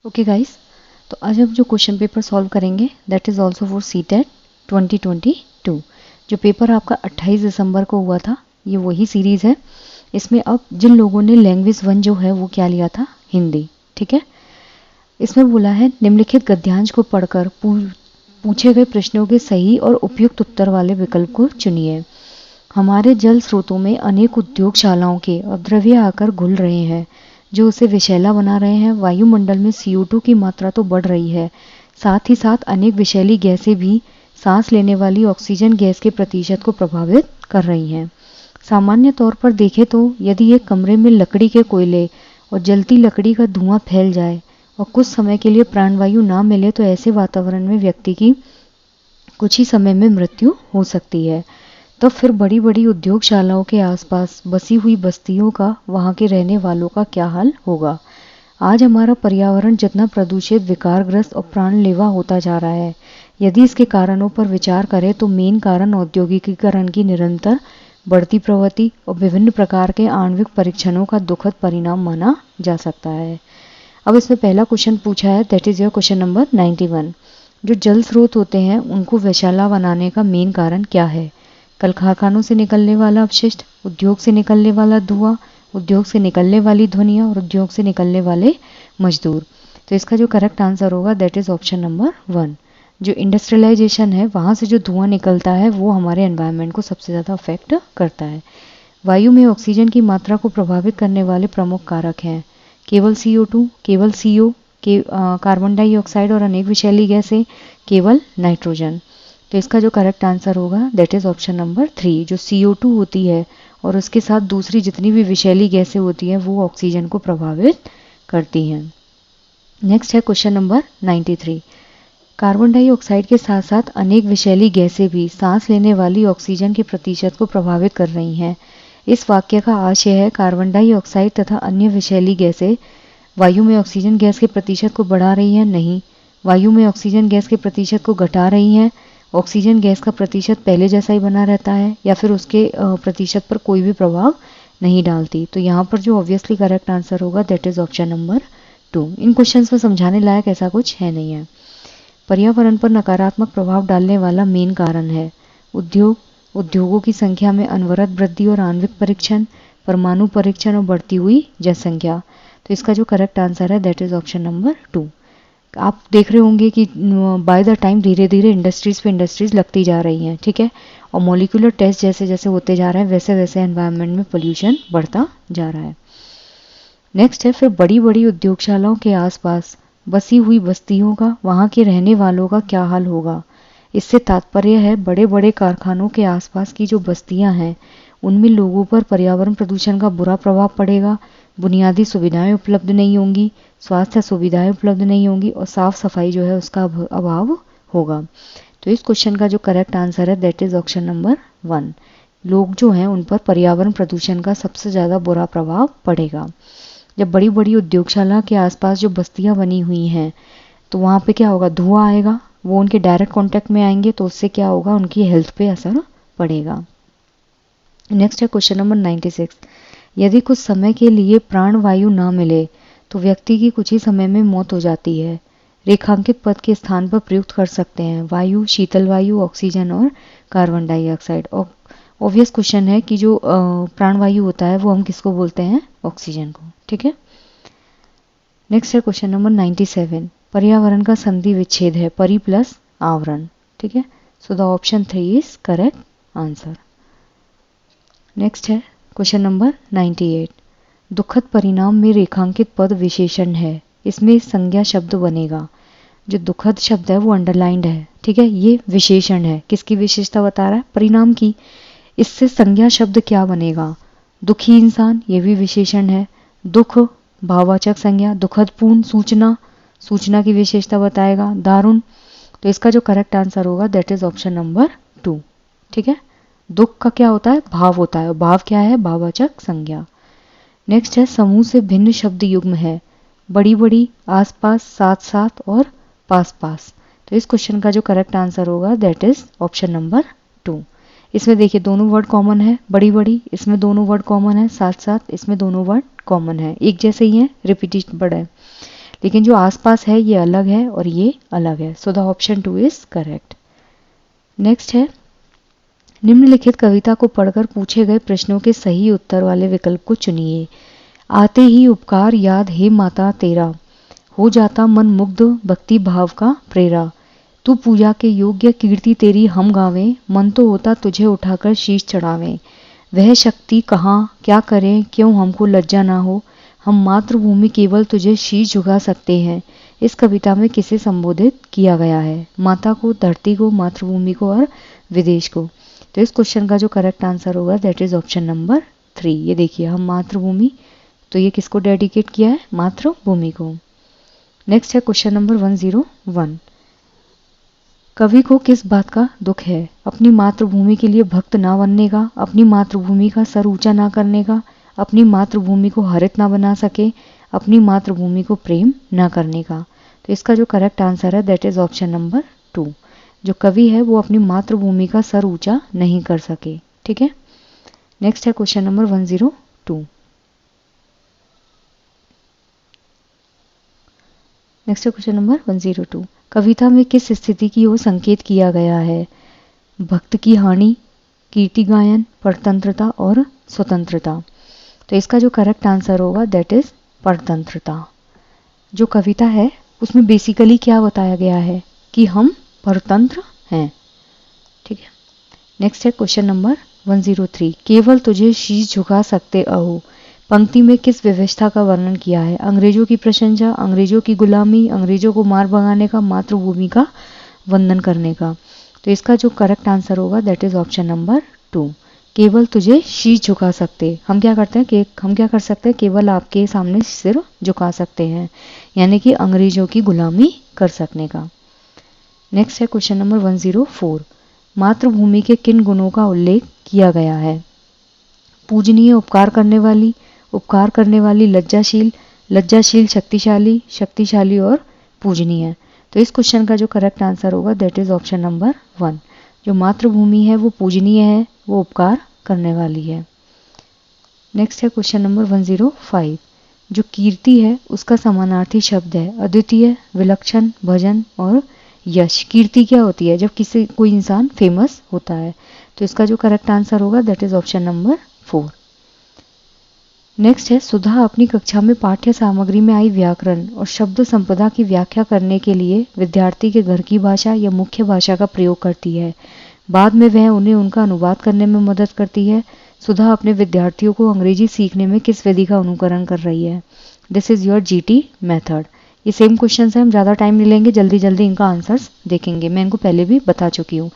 Okay guys, तो आज हम जो क्वेश्चन पेपर सॉल्व करेंगे that is also for CTET 2022। जो पेपर आपका 28 दिसंबर को हुआ था, ये वही सीरीज़ है। इसमें अब जिन लोगों ने लैंग्वेज 1 जो है वो क्या लिया था, हिंदी, ठीक है। इसमें बोला है निम्नलिखित गद्यांश को पढ़कर पूछे गए प्रश्नों के सही और उपयुक्त उत्तर वाले विकल्प को चुनिए। हमारे जल स्रोतों में अनेक उद्योगशालाओं के अपद्रव्य आकर घुल रहे हैं जो उसे विषैला बना रहे हैं। वायुमंडल में CO2 की मात्रा तो बढ़ रही है, साथ ही साथ अनेक विषैली गैसें भी सांस लेने वाली ऑक्सीजन गैस के प्रतिशत को प्रभावित कर रही हैं। सामान्य तौर पर देखें तो यदि एक कमरे में लकड़ी के कोयले और जलती लकड़ी का धुआं फैल जाए और कुछ समय के लिए प्राणवायु ना मिले तो ऐसे वातावरण में व्यक्ति की कुछ ही समय में मृत्यु हो सकती है। तो फिर बड़ी बड़ी उद्योगशालाओं के आसपास बसी हुई बस्तियों का, वहाँ के रहने वालों का क्या हाल होगा। आज हमारा पर्यावरण जितना प्रदूषित, विकारग्रस्त और प्राणलेवा होता जा रहा है, यदि इसके कारणों पर विचार करें तो मेन कारण औद्योगिकीकरण की निरंतर बढ़ती प्रवृत्ति और विभिन्न प्रकार के आणविक परीक्षणों का दुखद परिणाम माना जा सकता है। अब इसमें पहला क्वेश्चन पूछा है, that is your question number 91। जो जल स्रोत होते हैं उनको विषैला बनाने का मेन कारण क्या है। कल कारखानों से निकलने वाला अपशिष्ट, उद्योग से निकलने वाला धुआं, उद्योग से निकलने वाली ध्वनियाँ और उद्योग से निकलने वाले मजदूर। तो इसका जो करेक्ट आंसर होगा दैट इज ऑप्शन नंबर 1। जो इंडस्ट्रियलाइजेशन है, वहाँ से जो धुआं निकलता है वो हमारे एनवायरनमेंट को सबसे ज़्यादा अफेक्ट करता है। वायु में ऑक्सीजन की मात्रा को प्रभावित करने वाले प्रमुख कारक हैं केवल CO2, केवल CO, कार्बन डाइऑक्साइड और अनेक विषैली गैसें, केवल नाइट्रोजन। तो इसका जो करेक्ट आंसर होगा दैट इज ऑप्शन नंबर 3। जो CO2 होती है और उसके साथ दूसरी जितनी भी विषैली गैसें होती हैं वो ऑक्सीजन को प्रभावित करती हैं। नेक्स्ट है क्वेश्चन नंबर 93। कार्बन डाइऑक्साइड के साथ साथ अनेक विषैली गैसें भी सांस लेने वाली ऑक्सीजन के प्रतिशत को प्रभावित कर रही हैं। इस वाक्य का आशय है कार्बन डाइऑक्साइड तथा अन्य विषैली गैसें वायु में ऑक्सीजन गैस के प्रतिशत को बढ़ा रही हैं, नहीं, वायु में ऑक्सीजन गैस के प्रतिशत को घटा रही हैं। ऑक्सीजन गैस का प्रतिशत पहले जैसा ही बना रहता है या फिर उसके प्रतिशत पर कोई भी प्रभाव नहीं डालती। तो यहाँ पर जो ऑब्वियसली करेक्ट आंसर होगा that is option number 2। In questions में समझाने लायक ऐसा कुछ है नहीं है। पर्यावरण पर नकारात्मक प्रभाव डालने वाला मेन कारण है उद्योगों की संख्या में अनवरत वृद्धि और आणविक परीक्षण, परमाणु परीक्षण और बढ़ती हुई जनसंख्या। तो इसका जो करेक्ट आंसर है दैट इज ऑप्शन नंबर 2। आप देख रहे होंगे कि बाय द टाइम धीरे धीरे इंडस्ट्रीज़ पे इंडस्ट्रीज़ लगती जा रही हैं, ठीक है, और मॉलिक्यूलर टेस्ट जैसे जैसे होते जा रहे हैं वैसे वैसे एनवायरनमेंट में पोल्यूशन बढ़ता जा रहा है। नेक्स्ट है फिर बड़ी बड़ी उद्योगशालाओं के आसपास बसी हुई बस्तियों का, वहाँ के रहने वालों का क्या हाल होगा। इससे तात्पर्य है बड़े बड़े कारखानों के आसपास की जो बस्तियाँ हैं उनमें लोगों पर पर्यावरण प्रदूषण का बुरा प्रभाव पड़ेगा। बुनियादी सुविधाएं उपलब्ध नहीं होंगी, स्वास्थ्य सुविधाएं उपलब्ध नहीं होंगी और साफ सफाई जो है उसका अभाव होगा। तो इस क्वेश्चन का जो करेक्ट आंसर है दैट इज ऑप्शन नंबर 1। लोग जो हैं उन पर पर्यावरण प्रदूषण का सबसे ज़्यादा बुरा प्रभाव पड़ेगा। जब बड़ी बड़ी उद्योगशाला के आसपास जो बस्तियाँ बनी हुई हैं तो वहाँ पे क्या होगा, धुआं आएगा, वो उनके डायरेक्ट कॉन्टैक्ट में आएंगे तो उससे क्या होगा, उनकी हेल्थ पे असर पड़ेगा। नेक्स्ट है क्वेश्चन नंबर 96। यदि कुछ समय के लिए प्राणवायु ना मिले तो व्यक्ति की कुछ ही समय में मौत हो जाती है। रेखांकित पद के स्थान पर प्रयुक्त कर सकते हैं वायु, शीतल वायु, ऑक्सीजन और कार्बन डाइऑक्साइड। और ऑब्वियस क्वेश्चन है कि जो प्राणवायु होता है वो हम किसको बोलते हैं, ऑक्सीजन को, ठीक है। नेक्स्ट है क्वेश्चन नंबर 97। पर्यावरण का संधि विच्छेद है परि प्लस आवरण, ठीक है। So the option 3 is correct answer. Next है क्वेश्चन नंबर 98। दुखद परिणाम में रेखांकित पद विशेषण है, इसमें संज्ञा शब्द बनेगा। जो दुखद शब्द है वो अंडरलाइंड है, ठीक है, ये विशेषण है। किसकी विशेषता बता रहा है, परिणाम की। इससे संज्ञा शब्द क्या बनेगा, दुखी इंसान, ये भी विशेषण है। दुख भाववाचक संज्ञा, दुखदपूर्ण सूचना, सूचना की विशेषता बताएगा। दारुण, तो इसका जो करेक्ट आंसर होगा दैट इज ऑप्शन नंबर 2, ठीक है। दुख का क्या होता है, भाव होता है, भाव क्या है, भाववाचक संज्ञा। नेक्स्ट है समूह से भिन्न शब्द युग्म है बड़ी बड़ी, आस पास, साथ साथ और पास पास। तो इस क्वेश्चन का जो करेक्ट आंसर होगा दैट इज ऑप्शन नंबर 2। इसमें देखिए दोनों वर्ड कॉमन है, बड़ी बड़ी इसमें दोनों वर्ड कॉमन है, साथ साथ इसमें दोनों वर्ड कॉमन है, एक जैसे ही है, रिपीटेड वर्ड है। लेकिन जो आसपास है ये अलग है और ये अलग है। So the option 2 is correct. Next है, निम्नलिखित कविता को पढ़कर पूछे गए प्रश्नों के सही उत्तर वाले विकल्प को चुनिए। आते ही उपकार याद हे माता तेरा, हो जाता मन मुग्ध भक्ति भाव का प्रेरा, तू पूजा के योग्य कीर्ति तेरी हम गावें, मन तो होता तुझे उठाकर शीश चढ़ावें। वह शक्ति कहाँ क्या करें क्यों हमको लज्जा ना हो, हम मातृभूमि केवल तुझे शीश झुका सकते हैं। इस कविता में किसे संबोधित किया गया है? माता को, धरती को, मातृभूमि को और विदेश को। तो इस क्वेश्चन का जो करेक्ट आंसर होगा दैट इज ऑप्शन नंबर 3। ये देखिए, हम मातृभूमि, तो ये किसको डेडिकेट किया है? मातृभूमि को। नेक्स्ट है क्वेश्चन नंबर 101। कवि को किस बात का दुख है? अपनी मातृभूमि के लिए भक्त ना बनने का, अपनी मातृभूमि का सर ऊंचा ना करने का, अपनी मातृभूमि को हरित ना बना सके, अपनी मातृभूमि को प्रेम ना करने का। तो इसका जो करेक्ट आंसर है दैट इज ऑप्शन नंबर 2। जो कवि है वो अपनी मातृभूमि का सर ऊंचा नहीं कर सके। ठीक है। नेक्स्ट है क्वेश्चन नंबर 102। नेक्स्ट है क्वेश्चन नंबर 102। कविता में किस स्थिति की ओर संकेत किया गया है? भक्त की हानि, कीर्ति गायन, परतंत्रता और स्वतंत्रता। तो इसका जो करेक्ट आंसर होगा दैट इज परतंत्रता। जो कविता है उसमें बेसिकली क्या बताया गया है कि हम परतंत्र हैं। ठीक है। नेक्स्ट है क्वेश्चन नंबर 103। केवल तुझे शीश झुका सकते अहो, पंक्ति में किस व्यवस्था का वर्णन किया है? अंग्रेजों की प्रशंसा, अंग्रेजों की गुलामी, अंग्रेजों को मार भगाने का, मातृभूमि का वंदन करने का। तो इसका जो करेक्ट आंसर होगा दैट इज ऑप्शन नंबर 2। केवल तुझे शीश झुका सकते, हम क्या करते हैं कि हम क्या कर सकते हैं? केवल आपके सामने सिर झुका सकते हैं, यानी कि अंग्रेजों की गुलामी कर सकने का। नेक्स्ट है क्वेश्चन नंबर 104। मातृभूमि के किन गुणों का उल्लेख किया गया है? पूजनीय, उपकार करने वाली, लज्जाशील, लज्जाशील शक्तिशाली, शक्तिशाली और पूजनीय। तो इस क्वेश्चन का जो करेक्ट आंसर होगा दैट इज ऑप्शन नंबर 1। जो मातृभूमि है वो पूजनीय है, वो उपकार करने वाली है। नेक्स्ट है क्वेश्चन नंबर 105। जो कीर्ति है उसका समानार्थी शब्द है अद्वितीय, विलक्षण, भजन और यश। कीर्ति क्या होती है? जब कोई इंसान फेमस होता है। तो इसका जो करेक्ट आंसर होगा that is option number 4। Next है, सुधा अपनी कक्षा में पाठ्य सामग्री में आई व्याकरण और शब्द संपदा की व्याख्या करने के लिए विद्यार्थी के घर की भाषा या मुख्य भाषा का प्रयोग करती है। बाद में वह उन्हें उनका अनुवाद करने में मदद करती है। सुधा अपने विद्यार्थियों को अंग्रेजी सीखने में किस विधि का अनुकरण कर रही है? This is your GT method. ये सेम क्वेश्चन है, हम ज़्यादा टाइम नहीं लेंगे, जल्दी जल्दी इनका आंसर्स देखेंगे। मैं इनको पहले भी बता चुकी हूँ।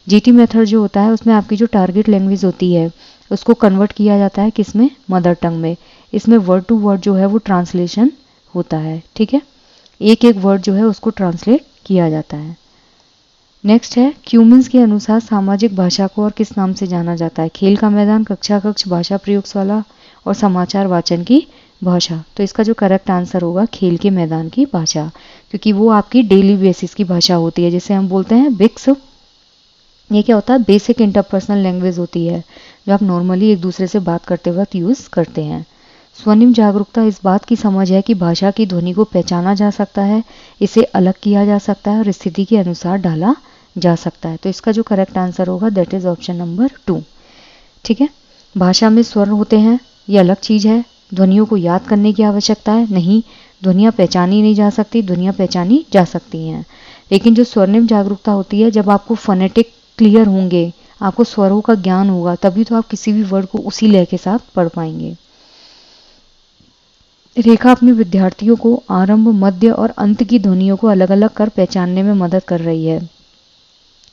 जीटी मेथड जो होता है उसमें आपकी जो टारगेट लैंग्वेज होती है उसको कन्वर्ट किया जाता है किसमें? मदर टंग में। इसमें वर्ड टू वर्ड जो है वो ट्रांसलेशन होता है। ठीक है, एक एक वर्ड जो है उसको ट्रांसलेट किया जाता है। नेक्स्ट है, क्यूमिन्स के अनुसार सामाजिक भाषा को और किस नाम से जाना जाता है? खेल का मैदान, कक्षा कक्ष, भाषा प्रयोगशाला और समाचार वाचन की भाषा। तो इसका जो करेक्ट आंसर होगा खेल के मैदान की भाषा, क्योंकि वो आपकी डेली बेसिस की भाषा होती है, जिसे हम बोलते हैं बिक्स। ये क्या होता है? बेसिक इंटरपर्सनल लैंग्वेज होती है जो आप नॉर्मली एक दूसरे से बात करते वक्त यूज़ करते हैं। स्वनिम जागरूकता इस बात की समझ है कि भाषा की ध्वनि को पहचाना जा सकता है, इसे अलग किया जा सकता है और स्थिति के अनुसार डाला जा सकता है। तो इसका जो करेक्ट आंसर होगा दैट इज ऑप्शन नंबर 2। ठीक है, भाषा में स्वर होते हैं, ये अलग चीज़ है। ध्वनियों को याद करने की आवश्यकता है नहीं, ध्वनियाँ पहचानी नहीं जा सकती, ध्वनियाँ पहचानी जा सकती हैं। लेकिन जो स्वर्णिम जागरूकता होती है, जब आपको फोनेटिक क्लियर होंगे, आपको स्वरों का ज्ञान होगा, तभी तो आप किसी भी वर्ड को उसी लय के साथ पढ़ पाएंगे। रेखा अपने विद्यार्थियों को आरंभ, मध्य और अंत की ध्वनियों को अलग अलग कर पहचानने में मदद कर रही है।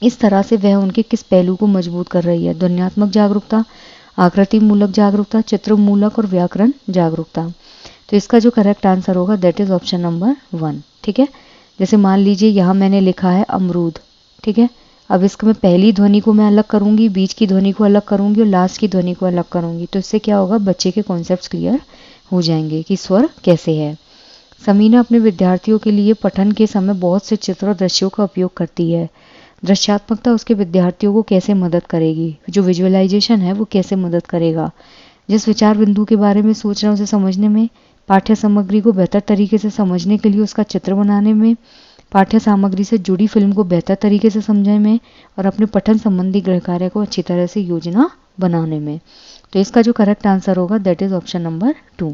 इस तरह से वह उनके किस पहलू को मजबूत कर रही है? ध्वन्यात्मक जागरूकता, आकृति मूलक जागरूकता, चित्र मूलक और व्याकरण जागरूकता। तो इसका जो करेक्ट आंसर होगा दैट इज ऑप्शन नंबर 1। ठीक है, जैसे मान लीजिए यहाँ मैंने लिखा है अमरूद। ठीक है, अब इसको मैं पहली ध्वनि को मैं अलग करूंगी, बीच की ध्वनि को अलग करूंगी और लास्ट की ध्वनि को अलग करूंगी। तो इससे क्या होगा? बच्चे के कॉन्सेप्ट्स क्लियर हो जाएंगे कि स्वर कैसे है। समीना अपने विद्यार्थियों के लिए पठन के समय बहुत से चित्र और दृश्यों का उपयोग करती है। दृश्यात्मकता उसके विद्यार्थियों को कैसे मदद करेगी? जो विजुअलाइजेशन है वो कैसे मदद करेगा? जिस विचार बिंदु के बारे में सोच रहे हैं उसे समझने में पाठ्य सामग्री को बेहतर तरीके से समझने के लिए उसका चित्र बनाने में, पाठ्य सामग्री से जुड़ी फिल्म को बेहतर तरीके से समझने में, और अपने पठन संबंधी गृह कार्य को अच्छी तरह से योजना बनाने में। तो इसका जो करेक्ट आंसर होगा दैट इज ऑप्शन नंबर 2।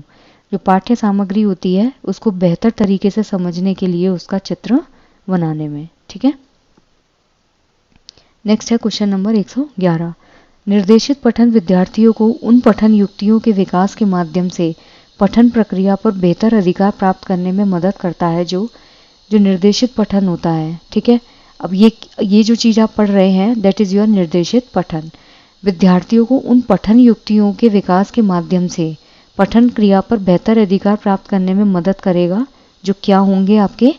जो पाठ्य सामग्री होती है उसको बेहतर तरीके से समझने के लिए उसका चित्र बनाने में। ठीक है, नेक्स्ट है क्वेश्चन नंबर 111। निर्देशित पठन विद्यार्थियों को उन पठन युक्तियों के विकास के माध्यम से पठन प्रक्रिया पर बेहतर अधिकार प्राप्त करने में मदद करता है जो निर्देशित पठन होता है। ठीक है, अब ये जो चीज़ आप पढ़ रहे हैं दैट इज़ योर निर्देशित पठन। विद्यार्थियों को उन पठन युक्तियों के विकास के माध्यम से पठन क्रिया पर बेहतर अधिकार प्राप्त करने में मदद करेगा, जो क्या होंगे आपके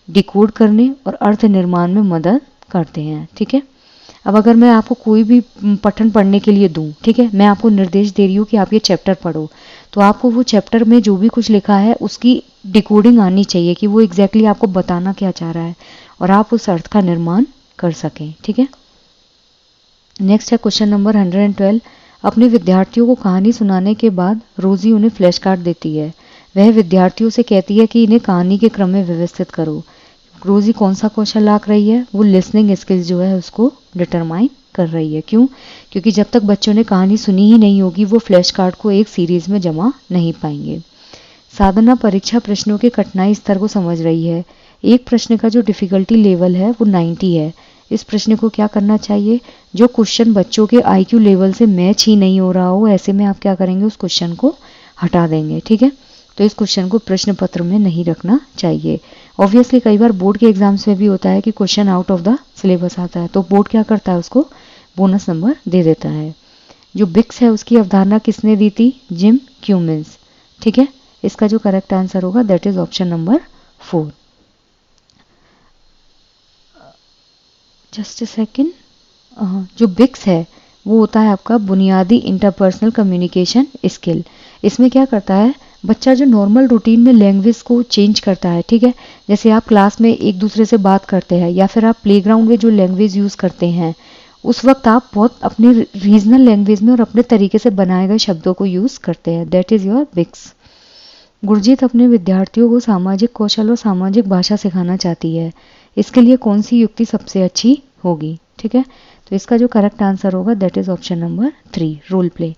डिकोड करने और अर्थ निर्माण में मदद करते हैं। ठीक है, अब अगर मैं आपको कोई भी पठन पढ़ने के लिए दूं, ठीक है, मैं आपको निर्देश दे रही हूँ कि आप ये चैप्टर पढ़ो, तो आपको वो चैप्टर में जो भी कुछ लिखा है उसकी डिकोडिंग आनी चाहिए कि वो एग्जैक्टली आपको बताना क्या चाह रहा है और आप उस अर्थ का निर्माण कर सकें। ठीक है, नेक्स्ट है क्वेश्चन नंबर 112। अपने विद्यार्थियों को कहानी सुनाने के बाद रोजी उन्हें फ्लैश कार्ड देती है। वह विद्यार्थियों से कहती है कि इन्हें कहानी के क्रम में व्यवस्थित करो। रोजी कौन सा क्वेश्चन लाख रही है? वो लिसनिंग स्किल्स जो है उसको डिटरमाइन कर रही है। क्यों? क्योंकि जब तक बच्चों ने कहानी सुनी ही नहीं होगी वो फ्लैश कार्ड को एक सीरीज में जमा नहीं पाएंगे। साधना परीक्षा प्रश्नों के कठिनाई स्तर को समझ रही है। एक प्रश्न का जो डिफिकल्टी लेवल है वो 90 है। इस प्रश्न को क्या करना चाहिए? जो क्वेश्चन बच्चों के IQ लेवल से मैच ही नहीं हो रहा हो ऐसे में आप क्या करेंगे? उस क्वेश्चन को हटा देंगे। ठीक है, तो इस क्वेश्चन को प्रश्न पत्र में नहीं रखना चाहिए। ऑब्वियसली कई बार बोर्ड के एग्जाम्स में भी होता है कि question out of the syllabus आता है, तो बोर्ड क्या करता है? उसको बोनस नंबर दे देता है। जो बिक्स है उसकी अवधारणा किसने दी थी? Gym Cummins. ठीक है, इसका जो करेक्ट आंसर होगा that is option number 4। Just a second. जो बिक्स है वो होता है आपका बुनियादी इंटरपर्सनल कम्युनिकेशन स्किल। इसमें क्या करता है? बच्चा जो नॉर्मल रूटीन में लैंग्वेज को चेंज करता है, ठीक है, जैसे आप क्लास में एक दूसरे से बात करते हैं या फिर आप प्लेग्राउंड में जो लैंग्वेज यूज़ करते हैं उस वक्त आप बहुत अपने रीजनल लैंग्वेज में और अपने तरीके से बनाए गए शब्दों को यूज़ करते हैं। दैट इज़ योर बिक्स। गुरजीत अपने विद्यार्थियों को सामाजिक कौशल और सामाजिक भाषा सिखाना चाहती है। इसके लिए कौन सी युक्ति सबसे अच्छी होगी? ठीक है, तो इसका जो करेक्ट आंसर होगा that is option number 3, role play.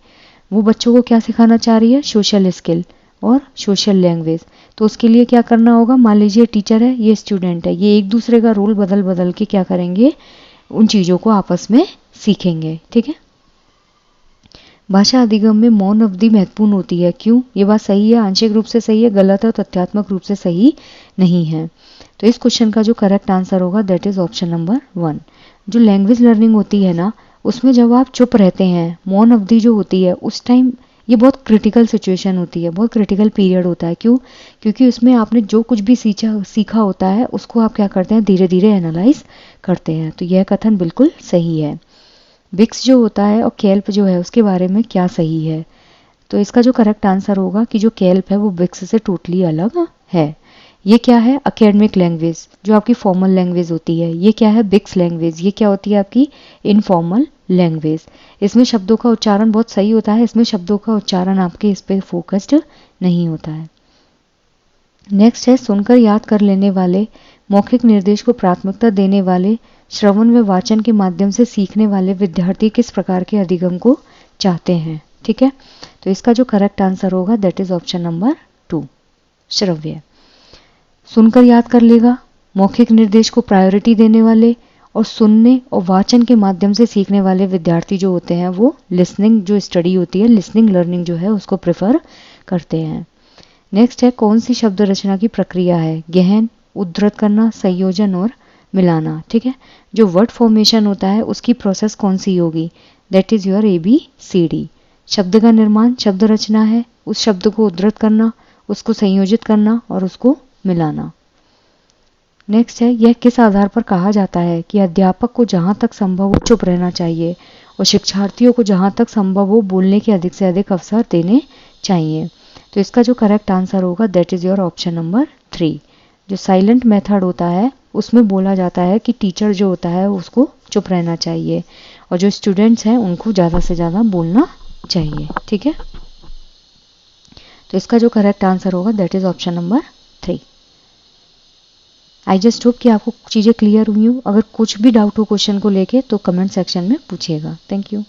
वो बच्चों को क्या सिखाना चाह रही है? सोशल स्किल और सोशल लैंग्वेज। तो उसके लिए क्या करना होगा? मान लीजिए टीचर है, ये स्टूडेंट है, ये एक दूसरे का रोल बदल बदल के क्या करेंगे? उन चीज़ों को आपस में सीखेंगे। ठीक है, भाषा अधिगम में मौन अवधि महत्वपूर्ण होती है। क्यों? ये बात सही है, आंशिक रूप से सही है, गलत है, तथ्यात्मक रूप से सही नहीं है। तो इस क्वेश्चन का जो करेक्ट आंसर होगा दैट इज ऑप्शन नंबर 1। जो लैंग्वेज लर्निंग होती है ना उसमें जब आप चुप रहते हैं, मौन अवधि जो होती है उस टाइम ये बहुत क्रिटिकल सिचुएशन होती है, बहुत क्रिटिकल पीरियड होता है। क्यों? क्योंकि उसमें आपने जो कुछ भी सीखा होता है उसको आप क्या करते हैं? धीरे धीरे एनालाइज करते हैं। तो यह कथन बिल्कुल सही है। बिक्स जो होता है और कैल्प जो है उसके बारे में क्या सही है? तो इसका जो करेक्ट आंसर होगा कि जो कैल्प है वो बिक्स से टोटली अलग है। ये क्या है? एकेडमिक लैंग्वेज, जो आपकी फॉर्मल लैंग्वेज होती है। ये क्या है? बिक्स लैंग्वेज। ये क्या होती है? आपकी इनफॉर्मल लैंग्वेज। इसमें शब्दों का उच्चारण बहुत सही होता है, इसमें शब्दों का उच्चारण आपके इस पर फोकस्ड नहीं होता है। नेक्स्ट है सुनकर याद कर लेने वाले, मौखिक निर्देश को प्राथमिकता देने वाले, श्रवण व वाचन के माध्यम से सीखने वाले विद्यार्थी किस प्रकार के अधिगम को चाहते हैं? ठीक है, तो इसका जो करेक्ट आंसर होगा दैट इज ऑप्शन नंबर 2, श्रव्य। सुनकर याद कर लेगा, मौखिक निर्देश को प्रायोरिटी देने वाले और सुनने और वाचन के माध्यम से सीखने वाले विद्यार्थी जो होते हैं वो लिसनिंग जो स्टडी होती है, लिसनिंग लर्निंग जो है उसको प्रेफर करते हैं। नेक्स्ट है कौन सी शब्द रचना की प्रक्रिया है? गहन, उद्धृत करना, संयोजन और मिलाना। ठीक है, जो वर्ड फॉर्मेशन होता है उसकी प्रोसेस कौन सी होगी? That is your ABCD। शब्द का निर्माण शब्द रचना है, उस शब्द को उद्धृत करना, उसको संयोजित करना और उसको मिलाना। नेक्स्ट है यह किस आधार पर कहा जाता है कि अध्यापक को जहां तक संभव हो चुप रहना चाहिए और शिक्षार्थियों को जहां तक संभव हो बोलने के अधिक से अधिक अवसर देने चाहिए? तो इसका जो करेक्ट आंसर होगा that is your option number 3। जो साइलेंट मेथड होता है उसमें बोला जाता है कि टीचर जो होता है उसको चुप रहना चाहिए और जो स्टूडेंट्स हैं उनको ज़्यादा से ज़्यादा बोलना चाहिए। ठीक है, तो तो इसका जो करेक्ट आंसर होगा that is option number 3। I just hope कि आपको चीज़ें क्लियर हुई हो। अगर कुछ भी डाउट हो क्वेश्चन को लेके तो कमेंट सेक्शन में पूछिएगा। Thank you.